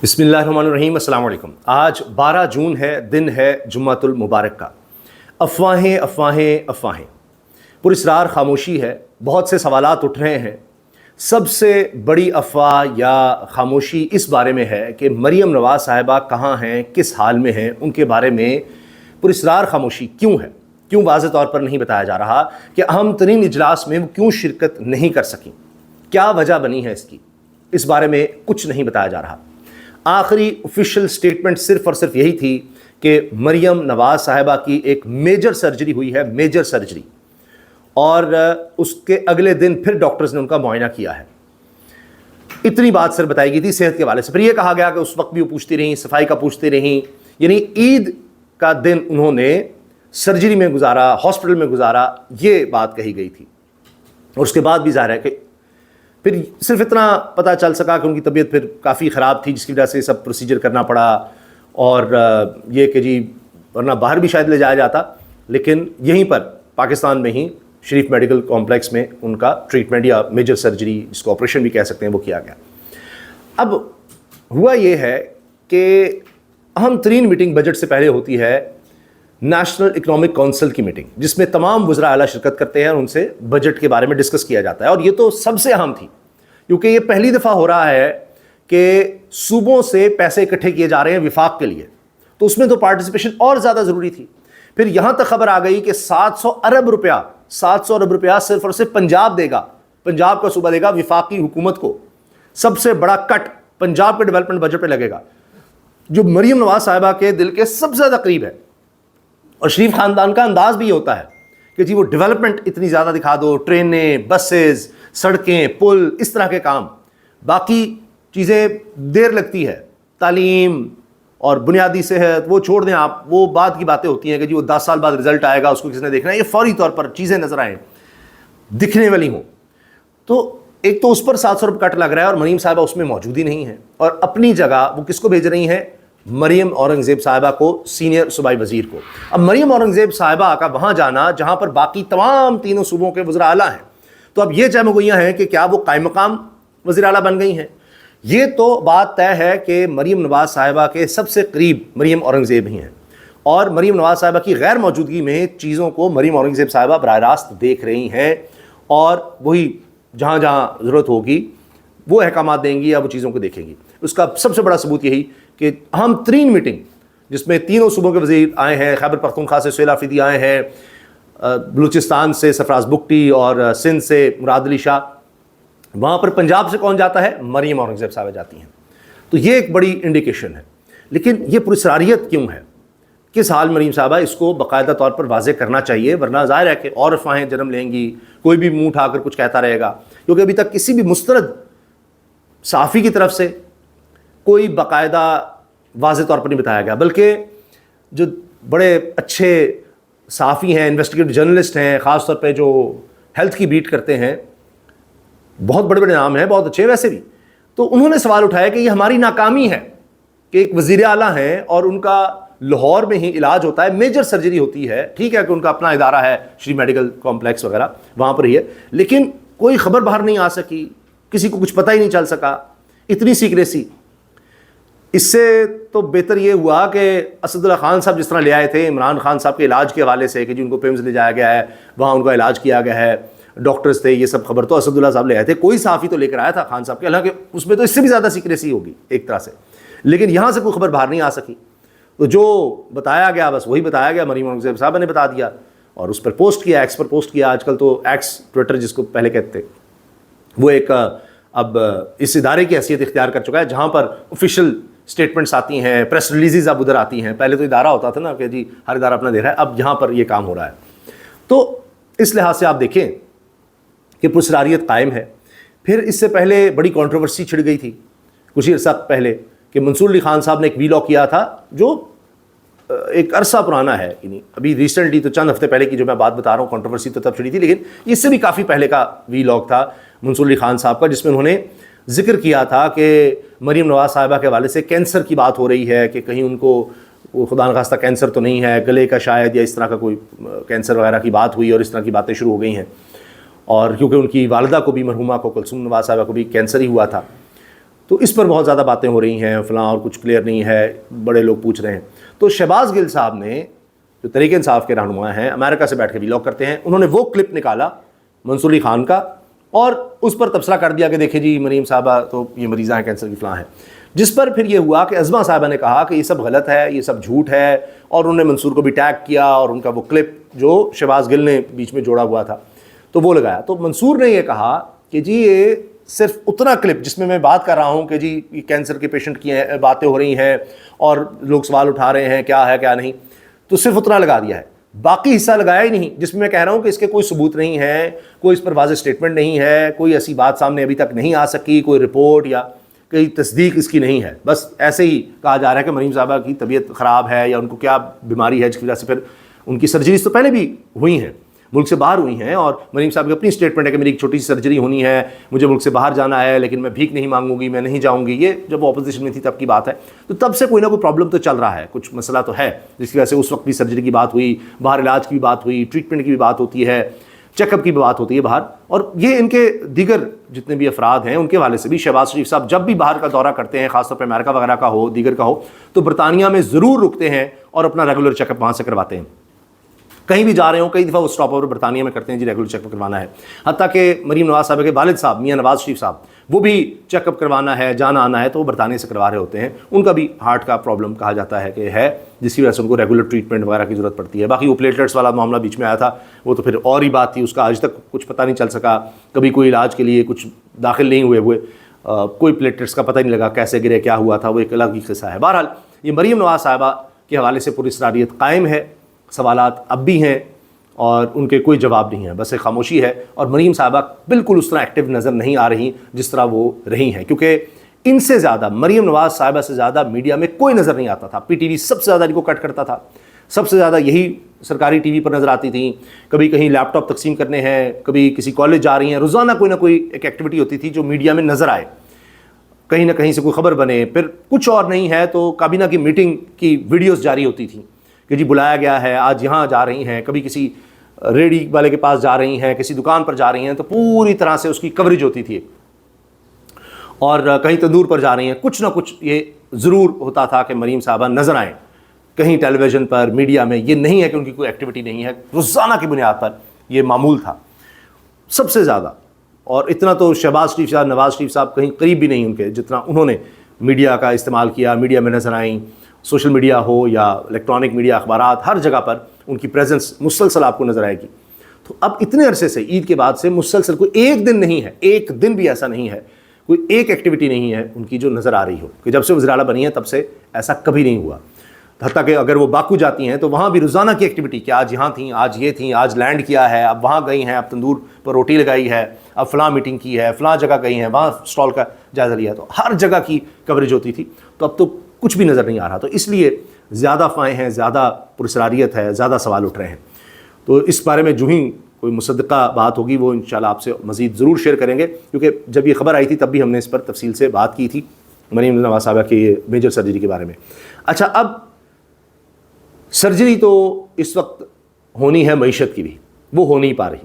بسم اللہ الرحمن الرحیم۔ السلام علیکم۔ آج 12 جون ہے، دن ہے جمعۃ المبارک کا۔ افواہیں افواہیں افواہیں، پراسرار خاموشی ہے۔ بہت سے سوالات اٹھ رہے ہیں۔ سب سے بڑی افواہ یا خاموشی اس بارے میں ہے کہ مریم نواز صاحبہ کہاں ہیں، کس حال میں ہیں، ان کے بارے میں پراسرار خاموشی کیوں ہے؟ کیوں واضح طور پر نہیں بتایا جا رہا کہ اہم ترین اجلاس میں وہ کیوں شرکت نہیں کر سکیں؟ کیا وجہ بنی ہے اس کی؟ اس بارے میں کچھ نہیں بتایا جا رہا۔ آخری آفیشیل سٹیٹمنٹ صرف اور صرف یہی تھی کہ مریم نواز صاحبہ کی ایک میجر سرجری ہوئی ہے، میجر سرجری، اور اس کے اگلے دن پھر ڈاکٹرز نے ان کا معائنہ کیا ہے۔ اتنی بات صرف بتائی گئی تھی صحت کے حوالے سے۔ پھر یہ کہا گیا کہ اس وقت بھی وہ پوچھتی رہیں، صفائی کا پوچھتی رہیں، یعنی عید کا دن انہوں نے سرجری میں گزارا، ہاسپٹل میں گزارا، یہ بات کہی گئی تھی۔ اور اس کے بعد بھی ظاہر ہے کہ پھر صرف اتنا پتہ چل سکا کہ ان کی طبیعت پھر کافی خراب تھی، جس کی وجہ سے سب پروسیجر کرنا پڑا، اور یہ کہ جی ورنہ باہر بھی شاید لے جایا جاتا، لیکن یہیں پر پاکستان میں ہی شریف میڈیکل کمپلیکس میں ان کا ٹریٹمنٹ یا میجر سرجری، جس کو آپریشن بھی کہہ سکتے ہیں، وہ کیا گیا۔ اب ہوا یہ ہے کہ اہم ترین میٹنگ بجٹ سے پہلے ہوتی ہے نیشنل اکنامک کونسل کی میٹنگ، جس میں تمام وزراء اعلیٰ شرکت کرتے ہیں اور ان سے بجٹ کے بارے میں ڈسکس کیا جاتا ہے۔ اور یہ تو سب سے اہم تھی، کیونکہ یہ پہلی دفعہ ہو رہا ہے کہ صوبوں سے پیسے اکٹھے کیے جا رہے ہیں وفاق کے لیے، تو اس میں تو پارٹیسپیشن اور زیادہ ضروری تھی۔ پھر یہاں تک خبر آ گئی کہ 700 ارب روپیہ صرف اور صرف پنجاب دے گا، پنجاب کا صوبہ دے گا وفاقی حکومت کو۔ سب سے بڑا کٹ پنجاب کے ڈیولپمنٹ بجٹ پہ لگے گا، جو مریم نواز صاحبہ کے دل کے سب سے زیادہ قریب ہے۔ اور شریف خاندان کا انداز بھی یہ ہوتا ہے کہ جی وہ ڈیولپمنٹ اتنی زیادہ دکھا دو، ٹرینیں، بسز، سڑکیں، پل، اس طرح کے کام، باقی چیزیں دیر لگتی ہے، تعلیم اور بنیادی صحت وہ چھوڑ دیں آپ، وہ بعد کی باتیں ہوتی ہیں کہ جی وہ 10 سال بعد رزلٹ آئے گا، اس کو کس نے دیکھنا ہے۔ یہ فوری طور پر چیزیں نظر آئیں، دکھنے والی ہوں، تو ایک تو اس پر 700 روپے کٹ لگ رہا ہے، اور مریم صاحبہ اس میں موجود ہی نہیں ہے۔ اور اپنی جگہ وہ کس کو بھیج رہی ہیں؟ مریم اورنگزیب صاحبہ کو، سینئر صوبائی وزیر کو۔ اب مریم اورنگزیب صاحبہ کا وہاں جانا جہاں پر باقی تمام تینوں صوبوں کے وزراء اعلیٰ ہیں، تو اب یہ جمگوئیاں ہیں کہ کیا وہ قائم مقام وزیر اعلیٰ بن گئی ہیں؟ یہ تو بات طے ہے کہ مریم نواز صاحبہ کے سب سے قریب مریم اورنگزیب ہی ہیں، اور مریم نواز صاحبہ کی غیر موجودگی میں چیزوں کو مریم اورنگزیب صاحبہ براہ راست دیکھ رہی ہیں، اور وہی جہاں جہاں ضرورت ہوگی وہ احکامات دیں گی یا وہ چیزوں کو دیکھیں گی۔ اس کا سب سے بڑا ثبوت یہی کہ اہم ترین میٹنگ جس میں تینوں صوبوں کے وزیر آئے ہیں، خیبر پختونخوا سے سہیل آفریدی آئے ہیں، بلوچستان سے سرفراز بگٹی، اور سندھ سے مراد علی شاہ، وہاں پر پنجاب سے کون جاتا ہے؟ مریم اورنگزیب صاحبہ جاتی ہیں۔ تو یہ ایک بڑی انڈیکیشن ہے۔ لیکن یہ پراسراریت کیوں ہے؟ کس حال مریم صاحبہ؟ اس کو باقاعدہ طور پر واضح کرنا چاہیے، ورنہ ظاہر ہے کہ اور افواہیں جنم لیں گی، کوئی بھی منہ اٹھا کر کچھ کہتا رہے گا، کیونکہ ابھی تک کسی بھی مستند صحافی کی طرف سے کوئی باقاعدہ واضح طور پر نہیں بتایا گیا، بلکہ جو بڑے اچھے صحافی ہیں، انویسٹیگیٹو جرنلسٹ ہیں، خاص طور پہ جو ہیلتھ کی بیٹ کرتے ہیں، بہت بڑے بڑے نام ہیں، بہت اچھے ویسے بھی، تو انہوں نے سوال اٹھایا کہ یہ ہماری ناکامی ہے کہ ایک وزیر اعلیٰ ہیں اور ان کا لاہور میں ہی علاج ہوتا ہے، میجر سرجری ہوتی ہے، ٹھیک ہے کہ ان کا اپنا ادارہ ہے شریف میڈیکل کمپلیکس وغیرہ، وہاں پر ہی ہے، لیکن کوئی خبر باہر نہیں آ سکی، کسی کو کچھ پتہ ہی نہیں چل سکا، اتنی سیکریسی۔ اس سے تو بہتر یہ ہوا کہ اسد اللہ خان صاحب جس طرح لے آئے تھے عمران خان صاحب کے علاج کے حوالے سے کہ جی ان کو پیمز لے جایا گیا ہے، وہاں ان کا علاج کیا گیا ہے، ڈاکٹرز تھے، یہ سب خبر تو اسد اللہ صاحب لے آئے تھے، کوئی صحافی تو لے کر آیا تھا خان صاحب کے، حالانکہ اس میں تو اس سے بھی زیادہ سیکریسی ہوگی ایک طرح سے، لیکن یہاں سے کوئی خبر باہر نہیں آ سکی، تو جو بتایا گیا بس وہی بتایا گیا، مریم اورنگزیب صاحبہ نے بتا دیا اور اس پر پوسٹ کیا، ایکس پر پوسٹ کیا۔ آج کل تو ایکس ٹویٹر جس کو پہلے کہتے، وہ ایک اب اس ادارے کی حیثیت اختیار کر چکا ہے، جہاں پر آفیشیل سٹیٹمنٹس آتی ہیں، پریس ریلیزز اب ادھر آتی ہیں۔ پہلے تو ادارہ ہوتا تھا نا کہ جی ہر ادارہ اپنا دے رہا ہے، اب یہاں پر یہ کام ہو رہا ہے۔ تو اس لحاظ سے آپ دیکھیں کہ پراسراریت قائم ہے۔ پھر اس سے پہلے بڑی کنٹروورسی چھڑ گئی تھی کچھ ہی عرصہ پہلے کہ منصور علی خان صاحب نے ایک ویلاگ کیا تھا جو ایک عرصہ پرانا ہے، یعنی ابھی ریسنٹلی تو چند ہفتے پہلے کی جو میں بات بتا رہا ہوں، کنٹروورسی تو تب چھڑی تھی، لیکن اس سے بھی کافی پہلے کا ویلاگ تھا منصور علی خان صاحب کا، جس میں انہوں نے ذکر کیا تھا کہ مریم نواز صاحبہ کے حوالے سے کینسر کی بات ہو رہی ہے کہ کہیں ان کو خدا نخواستہ کینسر تو نہیں ہے، گلے کا شاید یا اس طرح کا کوئی کینسر وغیرہ کی بات ہوئی، اور اس طرح کی باتیں شروع ہو گئی ہیں، اور کیونکہ ان کی والدہ کو بھی، مرحومہ کو، کلثوم نواز صاحبہ کو بھی کینسر ہی ہوا تھا، تو اس پر بہت زیادہ باتیں ہو رہی ہیں فلاں اور کچھ کلیئر نہیں ہے, بڑے لوگ پوچھ رہے ہیں. تو شہباز گل صاحب نے جو تحریک انصاف کے رہنما ہیں, امریکہ سے بیٹھ کے ولاگ کرتے ہیں, انہوں نے وہ کلپ نکالا منصور علی خان کا اور اس پر تبصرہ کر دیا کہ دیکھیں جی مریم صاحبہ تو یہ مریضہ ہیں کینسر کی فلاں ہیں, جس پر پھر یہ ہوا کہ عظمہ صاحبہ نے کہا کہ یہ سب غلط ہے, یہ سب جھوٹ ہے, اور انہوں نے منصور کو بھی ٹیگ کیا اور ان کا وہ کلپ جو شہباز گل نے بیچ میں جوڑا ہوا تھا تو وہ لگایا. تو منصور نے یہ کہا کہ جی یہ صرف اتنا کلپ جس میں بات کر رہا ہوں کہ جی یہ کینسر کے پیشنٹ کی باتیں ہو رہی ہیں اور لوگ سوال اٹھا رہے ہیں کیا ہے کیا نہیں, تو صرف اتنا لگا دیا ہے, باقی حصہ لگایا ہی نہیں جس میں کہہ رہا ہوں کہ اس کے کوئی ثبوت نہیں ہے, کوئی اس پر واضح سٹیٹمنٹ نہیں ہے, کوئی ایسی بات سامنے ابھی تک نہیں آ سکی, کوئی رپورٹ یا کوئی تصدیق اس کی نہیں ہے. بس ایسے ہی کہا جا رہا ہے کہ مریم صاحبہ کی طبیعت خراب ہے یا ان کو کیا بیماری ہے جس کی وجہ سے پھر ان کی سرجریز تو پہلے بھی ہوئی ہیں, ملک سے باہر ہوئی ہیں, اور مریم صاحب کی اپنی اسٹیٹمنٹ ہے کہ میری ایک چھوٹی سی سرجری ہونی ہے, مجھے ملک سے باہر جانا ہے لیکن میں بھیک نہیں مانگوں گی, میں نہیں جاؤں گی. یہ جب وہ اپوزیشن میں تھی تب کی بات ہے, تو تب سے کوئی نہ کوئی پرابلم تو چل رہا ہے, کچھ مسئلہ تو ہے جس کی وجہ سے اس وقت بھی سرجری کی بات ہوئی, باہر علاج کی بھی بات ہوئی, ٹریٹمنٹ کی بھی بات ہوتی ہے, چیک اپ کی بھی بات ہوتی ہے باہر. اور یہ ان کے دیگر جتنے بھی افراد ہیں ان کے حوالے سے بھی شہباز شریف صاحب جب بھی باہر کا دورہ کرتے ہیں, خاص طور پہ امریکہ وغیرہ کا ہو دیگر کا ہو, تو برطانیہ میں ضرور رکتے ہیں اور اپنا ریگولر چیک اپ وہاں سے کرواتے ہیں. کہیں بھی جا رہے ہوں کئی دفعہ وہ اسٹاپ اوور برطانیہ میں کرتے ہیں جی ریگولر چیک اپ کروانا ہے. حتیٰ کہ مریم نواز صاحب کے والد صاحب میاں نواز شریف صاحب وہ بھی چیک اپ کروانا ہے, جانا آنا ہے, تو وہ برطانیہ سے کروا رہے ہوتے ہیں. ان کا بھی ہارٹ کا پرابلم کہا جاتا ہے کہ ہے, جس کی وجہ سے ان کو ریگولر ٹریٹمنٹ وغیرہ کی ضرورت پڑتی ہے. باقی وہ پلیٹلیٹس والا معاملہ بیچ میں آیا تھا, وہ تو پھر اور ہی بات تھی, اس کا آج تک کچھ پتہ نہیں چل سکا, کبھی کوئی علاج کے لیے کچھ داخل نہیں ہوئے کوئی پلیٹلیٹس کا پتہ نہیں لگا کیسے گرے کیا ہوا تھا, وہ ایک الگ ہی قصہ ہے. بہرحال یہ مریم نواز صاحبہ کے حوالے سے پراسراریت قائم ہے, سوالات اب بھی ہیں اور ان کے کوئی جواب نہیں ہے, بس ایک خاموشی ہے. اور مریم صاحبہ بالکل اس طرح ایکٹیو نظر نہیں آ رہی جس طرح وہ رہی ہیں, کیونکہ ان سے زیادہ مریم نواز صاحبہ سے زیادہ میڈیا میں کوئی نظر نہیں آتا تھا. پی ٹی وی سب سے زیادہ ان کو کٹ کرتا تھا, سب سے زیادہ یہی سرکاری ٹی وی پر نظر آتی تھیں. کبھی کہیں لیپ ٹاپ تقسیم کرنے ہیں, کبھی کسی کالج جا رہی ہیں, روزانہ کوئی نہ کوئی ایک ایکٹیویٹی ہوتی تھی جو میڈیا میں نظر آئے, کہیں نہ کہیں سے کوئی خبر بنے. پھر کچھ اور نہیں ہے تو کابینہ کی میٹنگ کی ویڈیوز جاری ہوتی تھیں کہ جی بلایا گیا ہے, آج یہاں جا رہی ہیں, کبھی کسی ریڈی والے کے پاس جا رہی ہیں, کسی دکان پر جا رہی ہیں, تو پوری طرح سے اس کی کوریج ہوتی تھی. اور کہیں تندور پر جا رہی ہیں, کچھ نہ کچھ یہ ضرور ہوتا تھا کہ مریم صاحبہ نظر آئیں کہیں ٹیلی ویژن پر, میڈیا میں. یہ نہیں ہے کہ ان کی کوئی ایکٹیویٹی نہیں ہے, روزانہ کی بنیاد پر یہ معمول تھا سب سے زیادہ. اور اتنا تو شہباز شریف صاحب, نواز شریف صاحب کہیں قریب بھی نہیں ان کے, جتنا انہوں نے میڈیا کا استعمال کیا, میڈیا میں نظر آئیں. سوشل میڈیا ہو یا الیکٹرانک میڈیا, اخبارات, ہر جگہ پر ان کی پریزنس مسلسل آپ کو نظر آئے گی. تو اب اتنے عرصے سے, عید کے بعد سے مسلسل کوئی ایک دن نہیں ہے, ایک دن بھی ایسا نہیں ہے, کوئی ایک ایکٹیویٹی نہیں ہے ان کی جو نظر آ رہی ہو, کہ جب سے وزیر اعلیٰ بنی ہے تب سے ایسا کبھی نہیں ہوا. حتیٰ کہ اگر وہ باکو جاتی ہیں تو وہاں بھی روزانہ کی ایکٹیویٹی, کہ آج یہاں تھیں, آج یہ تھیں, آج لینڈ کیا ہے, اب وہاں گئی ہیں, اب تندور پر روٹی لگائی ہے, اب فلاں میٹنگ کی ہے, فلاں جگہ گئی ہیں, وہاں اسٹال کا جائزہ لیا. تو ہر جگہ کی کوریج ہوتی تھی. تو اب تو کچھ بھی نظر نہیں آ رہا. تو اس لیے زیادہ افواہیں ہیں, زیادہ پراسراریت ہے, زیادہ سوال اٹھ رہے ہیں. تو اس بارے میں جو ہی کوئی مصدقہ بات ہوگی وہ انشاءاللہ آپ سے مزید ضرور شیئر کریں گے, کیونکہ جب یہ خبر آئی تھی تب بھی ہم نے اس پر تفصیل سے بات کی تھی مریم نواز صاحبہ کی میجر سرجری کے بارے میں. اچھا, اب سرجری تو اس وقت ہونی ہے معیشت کی بھی, وہ ہو نہیں پا رہی,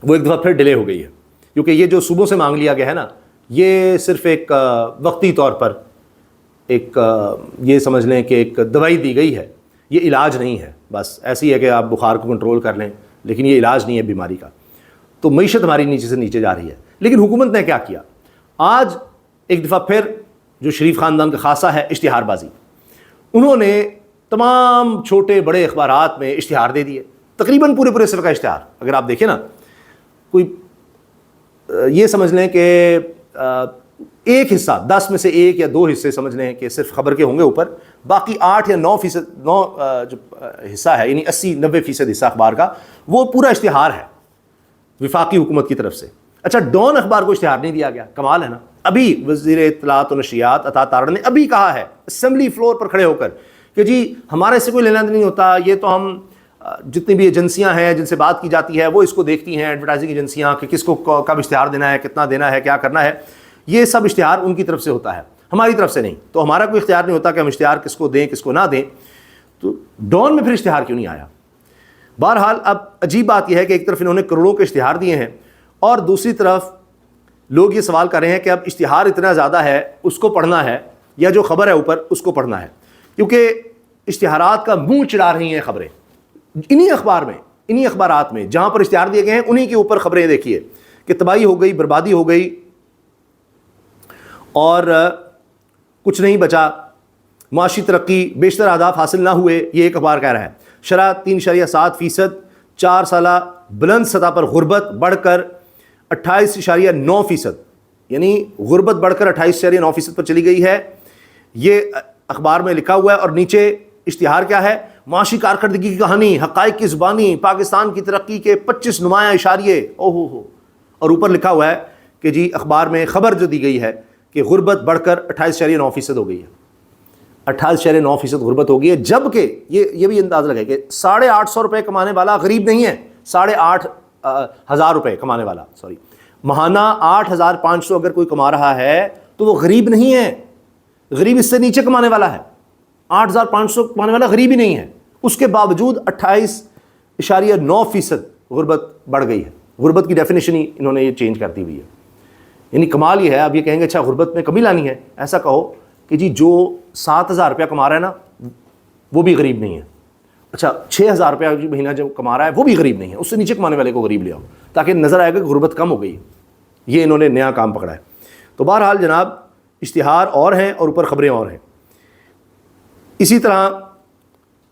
وہ ایک دفعہ پھر ڈیلے ہو گئی ہے, کیونکہ یہ جو صوبوں سے مانگ لیا گیا ہے نا, یہ صرف ایک وقتی طور پر ایک یہ سمجھ لیں کہ ایک دوائی دی گئی ہے, یہ علاج نہیں ہے. بس ایسی ہے کہ آپ بخار کو کنٹرول کر لیں, لیکن یہ علاج نہیں ہے بیماری کا. تو معیشت ہماری نیچے سے نیچے جا رہی ہے. لیکن حکومت نے کیا کیا, آج ایک دفعہ پھر جو شریف خاندان کا خاصہ ہے اشتہار بازی, انہوں نے تمام چھوٹے بڑے اخبارات میں اشتہار دے دیے, تقریباً پورے صفحے کا اشتہار. اگر آپ دیکھیں نا, کوئی یہ سمجھ لیں کہ ایک حصہ 10 میں سے 1 یا 2 حصے سمجھ لیں کہ صرف خبر کے ہوں گے اوپر, باقی 8 یا 9% جو حصہ ہے, یعنی 80-90% حصہ اخبار کا, وہ پورا اشتہار ہے وفاقی حکومت کی طرف سے. اچھا, ڈان اخبار کو اشتہار نہیں دیا گیا, کمال ہے نا. ابھی وزیر اطلاعات و نشریات عطا تارڑ نے ابھی کہا ہے اسمبلی فلور پر کھڑے ہو کر کہ جی ہمارے سے کوئی لینا نہیں ہوتا, یہ تو ہم جتنی بھی ایجنسیاں ہیں جن سے بات کی جاتی ہے وہ اس کو دیکھتی ہیں, ایڈورٹائزنگ ایجنسیاں, کہ کس کو کب اشتہار دینا ہے, کتنا دینا ہے, کیا کرنا ہے, یہ سب اشتہار ان کی طرف سے ہوتا ہے, ہماری طرف سے نہیں. تو ہمارا کوئی اختیار نہیں ہوتا کہ ہم اشتہار کس کو دیں کس کو نہ دیں. تو ڈان میں پھر اشتہار کیوں نہیں آیا؟ بہرحال اب عجیب بات یہ ہے کہ ایک طرف انہوں نے کروڑوں کے اشتہار دیے ہیں, اور دوسری طرف لوگ یہ سوال کر رہے ہیں کہ اب اشتہار اتنا زیادہ ہے اس کو پڑھنا ہے یا جو خبر ہے اوپر اس کو پڑھنا ہے، کیونکہ اشتہارات کا منہ چڑھا رہی ہیں خبریں انہی اخبار میں، انہی اخبارات میں جہاں پر اشتہار دیے گئے ہیں انہی کے اوپر خبریں دیکھیے کہ تباہی ہو گئی، بربادی ہو گئی اور کچھ نہیں بچا، معاشی ترقی، بیشتر اہداف حاصل نہ ہوئے، یہ ایک اخبار کہہ رہا ہے۔ شرح 3.7%، 4 سالہ بلند سطح پر غربت بڑھ کر 28.9%، یعنی غربت بڑھ کر 28.9% پر چلی گئی ہے، یہ اخبار میں لکھا ہوا ہے۔ اور نیچے اشتہار کیا ہے؟ معاشی کارکردگی کی کہانی، حقائق کی زبانی، پاکستان کی ترقی کے 25 نمایاں اشاریے، اور اوپر لکھا ہوا ہے کہ جی اخبار میں خبر جو دی گئی ہے کہ غربت بڑھ کر 28.9% ہو گئی ہے، 28.9% غربت ہو گئی ہے، جبکہ یہ بھی اندازہ لگے کہ 850 روپے کمانے والا غریب نہیں ہے، 8,500 روپے کمانے والا، ماہانہ 8,500 اگر کوئی کما رہا ہے تو وہ غریب نہیں ہے، غریب اس سے نیچے کمانے والا ہے، 8,500 کمانے والا غریب ہی نہیں ہے، اس کے باوجود 28.9% غربت بڑھ گئی ہے۔ غربت کی ڈیفینیشن ہی انہوں نے یہ چینج کر دی ہوئی ہے، یعنی کمال یہ ہے، اب یہ کہیں گے اچھا غربت میں کمی لانی ہے، ایسا کہو کہ جی جو 7,000 روپیہ کما رہا ہے نا وہ بھی غریب نہیں ہے، اچھا 6,000 روپیہ مہینہ جو کما رہا ہے وہ بھی غریب نہیں ہے، اس سے نیچے کمانے والے کو غریب لے آؤ تاکہ نظر آئے گا کہ غربت کم ہو گئی ہے۔ یہ انہوں نے نیا کام پکڑا ہے۔ تو بہرحال جناب اشتہار اور ہیں اور اوپر خبریں اور ہیں۔ اسی طرح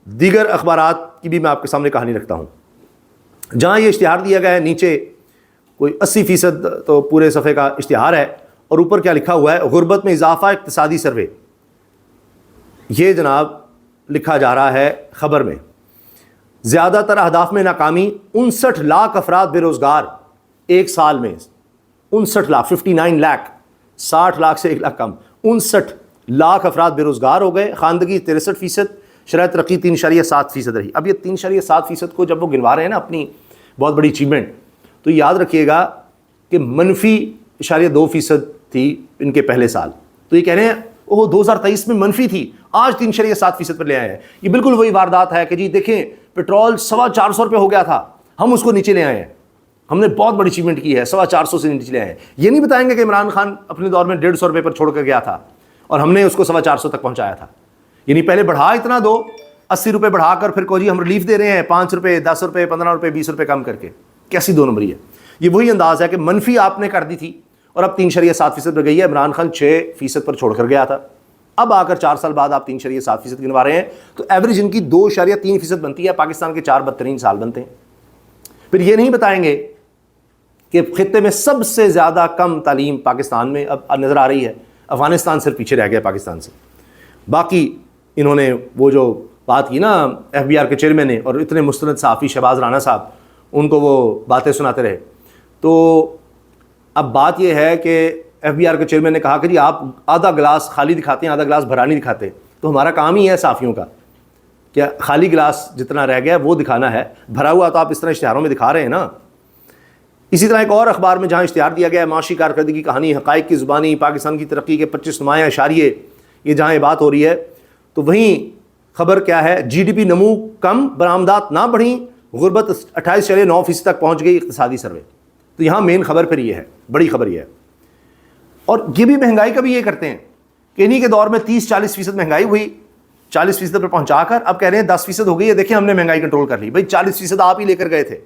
دیگر اخبارات کی بھی میں آپ کے سامنے کہانی رکھتا ہوں، جہاں یہ اشتہار دیا گیا ہے نیچے کوئی 80% تو پورے صفحے کا اشتہار ہے، اور اوپر کیا لکھا ہوا ہے؟ غربت میں اضافہ اقتصادی سروے، یہ جناب لکھا جا رہا ہے خبر میں۔ زیادہ تر اہداف میں ناکامی، 59 لاکھ افراد بے روزگار ایک سال میں، 59 لاکھ 59 لاکھ، 60 لاکھ سے 1 لاکھ کم، 59 لاکھ افراد بے روزگار ہو گئے، خواندگی 63%، شرح ترقی 3.7% رہی۔ اب یہ 3.7% کو جب وہ گنوا رہے ہیں نا اپنی بہت بڑی اچیومنٹ، تو یاد رکھیے گا کہ -0.2% تھی ان کے پہلے سال، تو یہ کہہ رہے ہیں وہ 2023 میں منفی تھی، آج 3.7% پر لے آئے ہیں۔ یہ بالکل وہی واردات ہے کہ جی دیکھیں پیٹرول 450 روپے ہو گیا تھا، ہم اس کو نیچے لے آئے ہیں، ہم نے بہت بڑی اچیومنٹ کی ہے، 450 سے نیچے لے آئے ہیں۔ یہ نہیں بتائیں گے کہ عمران خان اپنے دور میں 150 روپے پر چھوڑ کر گیا تھا اور ہم نے اس کو 450 تک پہنچایا تھا، یعنی پہلے بڑھا اتنا دو، 80 روپے بڑھا کر پھر کو جی ہم ریلیف دے رہے ہیں 5 روپے 10 روپے 15 روپے 20 روپے کم کر کے، کیسی دو نمبری ہے۔ یہ وہی انداز ہے کہ منفی آپ نے کر دی تھی اور اب 3.7% پر گئی ہے، عمران خان 6% پر چھوڑ کر گیا تھا، اب آ کر 4 سال بعد آپ 3.7% گنوا رہے ہیں، تو ایوریج ان کی 2.3% بنتی ہے، پاکستان کے 4 بدترین سال بنتے ہیں۔ پھر یہ نہیں بتائیں گے کہ خطے میں سب سے زیادہ کم تعلیم پاکستان میں اب نظر آ رہی ہے، افغانستان صرف پیچھے رہ گیا پاکستان سے۔ باقی انہوں نے وہ جو بات کی نا FBR کے چیئرمین نے، اور اتنے مستند صحافی شہباز رانا صاحب ان کو وہ باتیں سناتے رہے، تو اب بات یہ ہے کہ FBR کے چیئرمین نے کہا کہ جی آپ آدھا گلاس خالی دکھاتے ہیں، آدھا گلاس بھرا نہیں دکھاتے، تو ہمارا کام ہی ہے صحافیوں کا کہ خالی گلاس جتنا رہ گیا وہ دکھانا ہے، بھرا ہوا تو آپ اس طرح اشتہاروں میں دکھا رہے ہیں نا۔ اسی طرح ایک اور اخبار میں جہاں اشتہار دیا گیا ہے معاشی کارکردگی کی کہانی، حقائق کی زبانی، پاکستان کی ترقی کے 25 نمایاں اشاریے، یہ جہاں یہ بات ہو رہی ہے، تو وہیں خبر کیا ہے؟ GDP نمو کم، برآمدات نہ بڑھیں، غربت 28.9% تک پہنچ گئی، اقتصادی سروے۔ تو یہاں مین خبر پھر یہ ہے، بڑی خبر یہ ہے۔ اور یہ بھی مہنگائی کا بھی یہ کرتے ہیں کہ انہی کے دور میں 30-40% مہنگائی ہوئی، 40% پر پہنچا کر اب کہہ رہے ہیں 10% ہو گئی ہے، دیکھیں ہم نے مہنگائی کنٹرول کر لی۔ بھائی 40% آپ ہی لے کر گئے تھے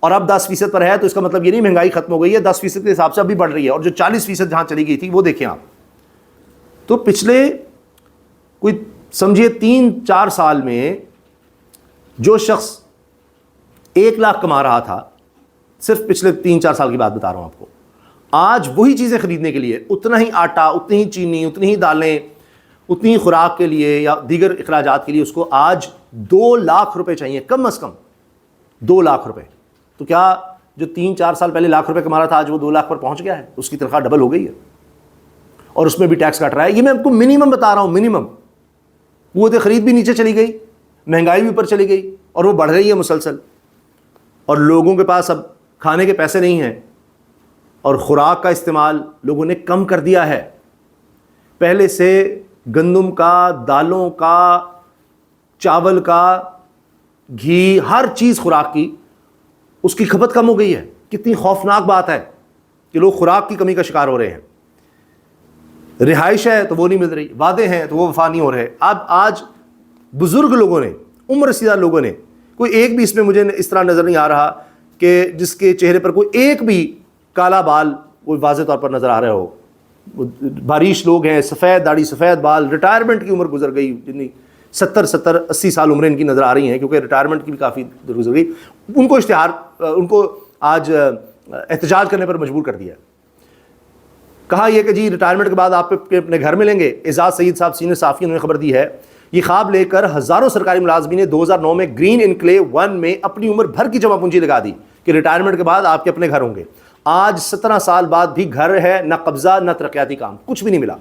اور اب 10% پر ہے، تو اس کا مطلب یہ نہیں مہنگائی ختم ہو گئی ہے، 10% کے حساب سے اب بھی بڑھ رہی ہے، اور جو 40% جہاں چلی گئی تھی وہ دیکھیں آپ۔ تو پچھلے کوئی سمجھیے 3-4 سال میں جو شخص 1 لاکھ کما رہا تھا، صرف پچھلے 3-4 سال کی بات بتا رہا ہوں آپ کو، آج وہی چیزیں خریدنے کے لیے اتنا ہی آٹا، اتنی ہی چینی، اتنی ہی دالیں، اتنی ہی خوراک کے لیے یا دیگر اخراجات کے لیے اس کو آج 2 لاکھ روپے چاہیے، کم از کم 2 لاکھ روپے۔ تو کیا جو 3-4 سال پہلے لاکھ روپے کما رہا تھا آج وہ 2 لاکھ پر پہنچ گیا ہے؟ اس کی تنخواہ ڈبل ہو گئی ہے، اور اس میں بھی ٹیکس کٹ رہا ہے۔ یہ میں آپ کو منیمم بتا رہا ہوں، منیمم۔ قوت خرید بھی نیچے چلی گئی، مہنگائی بھی اوپر چلی گئی، اور وہ بڑھ رہی ہے مسلسل، اور لوگوں کے پاس اب کھانے کے پیسے نہیں ہیں، اور خوراک کا استعمال لوگوں نے کم کر دیا ہے۔ پہلے سے گندم کا، دالوں کا، چاول کا، گھی، ہر چیز خوراک کی، اس کی کھپت کم ہو گئی ہے۔ کتنی خوفناک بات ہے کہ لوگ خوراک کی کمی کا شکار ہو رہے ہیں، رہائش ہے تو وہ نہیں مل رہی، وعدے ہیں تو وہ وفا نہیں ہو رہے۔ اب آج بزرگ لوگوں نے، عمر رسیدہ لوگوں نے، کوئی ایک بھی اس میں مجھے اس طرح نظر نہیں آ رہا کہ جس کے چہرے پر کوئی ایک بھی کالا بال کوئی واضح طور پر نظر آ رہا ہو۔ باریش لوگ ہیں، سفید داڑھی سفید بال، ریٹائرمنٹ کی عمر گزر گئی، جتنی 70 80 سال عمریں ان کی نظر آ رہی ہیں، کیونکہ ریٹائرمنٹ کی بھی کافی دیر گزر گئی۔ ان کو آج احتجاج کرنے پر مجبور کر دیا ہے۔ کہا یہ کہ جی ریٹائرمنٹ کے بعد آپ اپنے گھر ملیں گے۔ اعزاز سعید صاحب سینئر صحافی انہوں نے خبر دی ہے، یہ خواب لے کر ہزاروں سرکاری ملازمین نے 2009 میں گرین انکلیو 1 میں اپنی عمر بھر کی جمع پونجی لگا دی کہ ریٹائرمنٹ کے بعد آپ کے اپنے گھر ہوں گے۔ آج 17 سال بعد بھی گھر ہے، نہ قبضہ نہ ترقیاتی کام، کچھ بھی نہیں ملا۔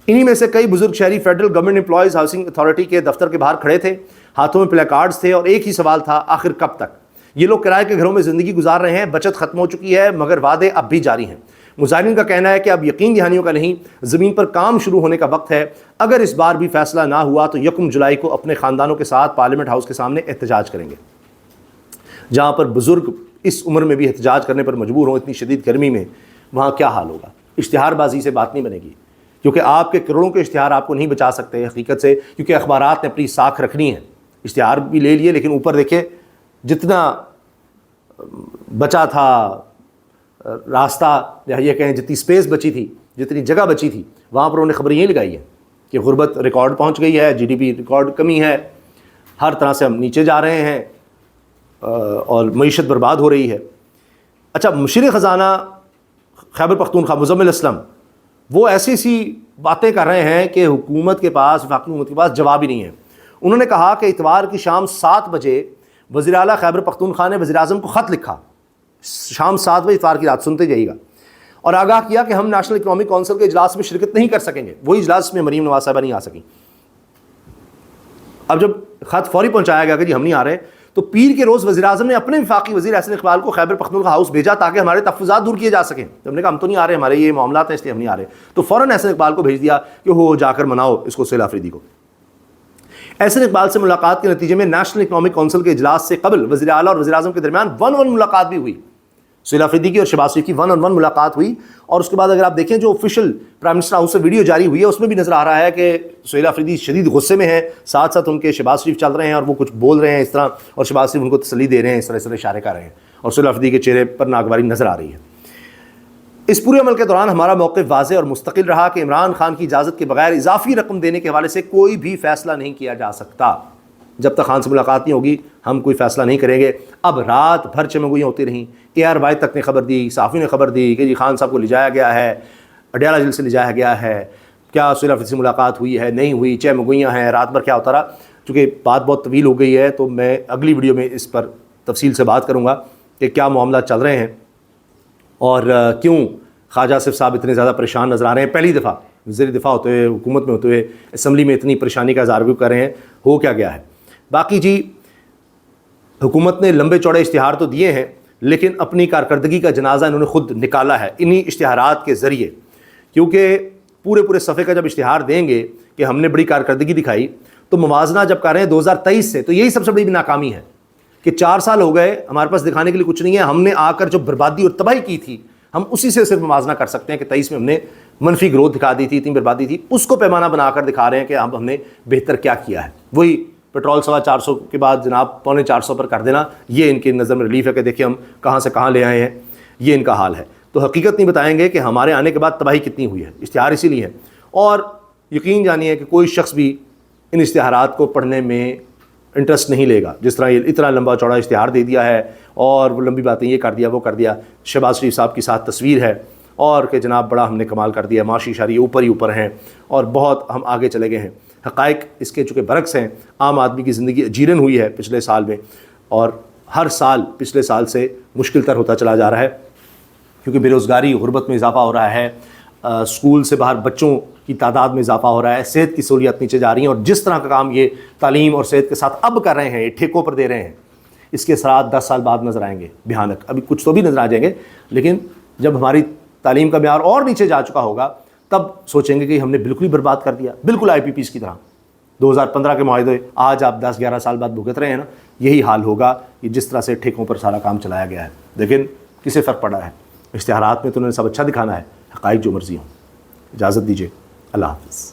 انہی میں سے کئی بزرگ شہری federal government employees housing authority کے دفتر کے باہر کھڑے تھے، ہاتھوں میں پلے کارڈز تھے اور ایک ہی سوال تھا، آخر کب تک؟ یہ لوگ کرائے کے گھروں میں زندگی گزار رہے ہیں، بچت ختم ہو چکی ہے مگر وعدے اب بھی جاری ہیں۔ مظاہرین کا کہنا ہے کہ اب یقین دہانیوں کا نہیں، زمین پر کام شروع ہونے کا وقت ہے۔ اگر اس بار بھی فیصلہ نہ ہوا تو 1 جولائی کو اپنے خاندانوں کے ساتھ پارلیمنٹ ہاؤس کے سامنے احتجاج کریں گے۔ جہاں پر بزرگ اس عمر میں بھی احتجاج کرنے پر مجبور ہوں اتنی شدید گرمی میں، وہاں کیا حال ہوگا؟ اشتہار بازی سے بات نہیں بنے گی، کیونکہ آپ کے کروڑوں کے اشتہار آپ کو نہیں بچا سکتے حقیقت سے، کیونکہ اخبارات نے اپنی ساکھ رکھنی ہے۔ اشتہار بھی لے لیے لیکن اوپر دیکھیں جتنا بچا تھا راستہ، یا یہ کہیں جتنی سپیس بچی تھی، جتنی جگہ بچی تھی، وہاں پر انہوں نے خبر یہ لگائی ہے کہ غربت ریکارڈ پہنچ گئی ہے، جی ڈی پی ریکارڈ کمی ہے، ہر طرح سے ہم نیچے جا رہے ہیں اور معیشت برباد ہو رہی ہے۔ اچھا، مشیر خزانہ خیبر پختونخوا مزمل اسلم وہ ایسی سی باتیں کر رہے ہیں کہ حکومت کے پاس، وفاقی حکومت کے پاس جواب ہی نہیں ہے۔ انہوں نے کہا کہ اتوار کی شام 7 بجے وزیر اعلیٰ خیبر پختونخوا نے وزیر اعظم کو خط لکھا، شام 7 بجے اتوار کی رات، سنتے جائیے گا، اور آگاہ کیا کہ ہم نیشنل اکنامک کونسل کے اجلاس میں شرکت نہیں کر سکیں گے۔ وہی اجلاس میں مریم نواز صاحبہ نہیں آ سکیں۔ اب جب خط فوری پہنچایا گیا کہ جی ہم نہیں آ رہے، تو پیر کے روز وزیر اعظم نے اپنے وفاقی وزیر احسن اقبال کو خیبر پختونخوا ہاؤس بھیجا تاکہ ہمارے تحفظات دور کیے جا سکیں۔ ہم نے کہا ہم تو نہیں آ رہے، ہمارے یہ معاملات ہیں اس لیے ہم نہیں آ رہے، تو فوراً احسن اقبال کو بھیج دیا کہ ہو جا کر مناؤ اس کو، سہیل آفریدی کو۔ احسن اقبال سے ملاقات کے نتیجے میں نیشنل اکنامک کونسل کے اجلاس سے قبل وزیر اعلیٰ اور وزیر اعظم کے درمیان 1-on-1 ملاقات بھی ہوئی۔ سہیل آفریدی کی اور شہباز شریف کی 1-on-1 ملاقات ہوئی، اور اس کے بعد اگر آپ دیکھیں جو آفیشیل پرائم منسٹر ہاؤس سے ویڈیو جاری ہوئی ہے اس میں بھی نظر آ رہا ہے کہ سہیل آفریدی شدید غصے میں ہیں، ساتھ ساتھ ان کے شہباز شریف چل رہے ہیں اور وہ کچھ بول رہے ہیں اس طرح، اور شہباز شریف ان کو تسلی دے رہے ہیں، اس طرح اشارے کر رہے ہیں، اور سہیل آفریدی کے چہرے پر ناگواری نظر آ رہی ہے۔ اس پورے عمل کے دوران ہمارا موقف واضح اور مستقل رہا کہ عمران خان کی اجازت کے بغیر اضافی رقم دینے کے حوالے سے کوئی بھی فیصلہ نہیں کیا جا سکتا۔ جب تک خان سے ملاقات نہیں ہوگی ہم کوئی فیصلہ نہیں کریں گے۔ اب رات بھر چمگوئیاں ہوتی رہیں، AR تک نے خبر دی، صحافی نے خبر دی کہ جی خان صاحب کو لے جایا گیا ہے، اڈیالہ جیل سے لے جایا گیا ہے، کیا سہیل آفریدی سے ملاقات ہوئی ہے نہیں ہوئی، چمگوئیاں ہیں، رات بھر کیا ہوتا رہا۔ چونکہ بات بہت طویل ہو گئی ہے تو میں اگلی ویڈیو میں اس پر تفصیل سے بات کروں گا کہ کیا معاملات چل رہے ہیں اور کیوں خواجہ آصف صاحب اتنے زیادہ پریشان نظر آ رہے ہیں۔ پہلی دفعہ وزیر دفاع ہوتے ہوئے، حکومت میں ہوتے ہوئے، اسمبلی میں اتنی پریشانی کا اظہار بھی کر رہے ہیں، ہو کیا گیا ہے۔ باقی جی حکومت نے لمبے چوڑے اشتہار تو دیے ہیں، لیکن اپنی کارکردگی کا جنازہ انہوں نے خود نکالا ہے انہی اشتہارات کے ذریعے، کیونکہ پورے صفحے کا جب اشتہار دیں گے کہ ہم نے بڑی کارکردگی دکھائی، تو موازنہ جب کر رہے ہیں 2023 سے، تو یہی سب سے بڑی ناکامی ہے کہ 4 سال ہو گئے، ہمارے پاس دکھانے کے لیے کچھ نہیں ہے۔ ہم نے آ کر جو بربادی اور تباہی کی تھی، ہم اسی سے صرف موازنہ کر سکتے ہیں کہ 23 میں ہم نے منفی گروتھ دکھا دی تھی، اتنی بربادی تھی، اس کو پیمانہ بنا کر دکھا رہے ہیں کہ اب ہم نے بہتر کیا کیا ہے۔ وہی پیٹرول 450 کے بعد جناب 450 پر کر دینا، یہ ان کی نظر میں ریلیف ہے کہ دیکھیں ہم کہاں سے کہاں لے آئے ہیں، یہ ان کا حال ہے۔ تو حقیقت نہیں بتائیں گے کہ ہمارے آنے کے بعد تباہی کتنی ہوئی ہے، اشتہار اسی لیے ہے۔ اور یقین جانیے کہ کوئی شخص بھی ان اشتہارات کو پڑھنے میں انٹرسٹ نہیں لے گا، جس طرح یہ اتنا لمبا چوڑا اشتہار دے دیا ہے اور وہ لمبی باتیں یہ کر دیا وہ کر دیا۔ شہباز شریف صاحب کی ساتھ تصویر ہے اور کہ جناب بڑا ہم نے کمال کر دیا، معاشی اشاریے اوپر ہی اوپر ہیں اور بہت ہم آگے چلے گئے ہیں۔ حقائق اس کے چونکہ برعکس ہیں، عام آدمی کی زندگی اجیرن ہوئی ہے پچھلے سال میں، اور ہر سال پچھلے سال سے مشکل تر ہوتا چلا جا رہا ہے، کیونکہ بے روزگاری، غربت میں اضافہ ہو رہا ہے، اسکول سے باہر بچوں کی تعداد میں اضافہ ہو رہا ہے، صحت کی سہولیات نیچے جا رہی ہیں، اور جس طرح کا کام یہ تعلیم اور صحت کے ساتھ اب کر رہے ہیں، یہ ٹھیکوں پر دے رہے ہیں، اس کے اثرات 10 سال بعد نظر آئیں گے بھیانک۔ ابھی کچھ تو بھی نظر آ جائیں گے، لیکن جب ہماری تعلیم کا معیار اور نیچے جا چکا ہوگا تب سوچیں گے کہ ہم نے بالکل ہی برباد کر دیا، بالکل IPPs کی طرح۔ 2015 کے معاہدے آج آپ 10-11 سال بعد بھگت رہے ہیں نا، یہی حال ہوگا کہ جس طرح سے ٹھیکوں پر سارا کام چلایا گیا ہے۔ لیکن کسے فرق پڑا ہے؟ اشتہارات میں تو انہوں نے سب اچھا دکھانا ہے، حقائق جو مرضی ہوں۔ اجازت دیجیے، اللہ حافظ۔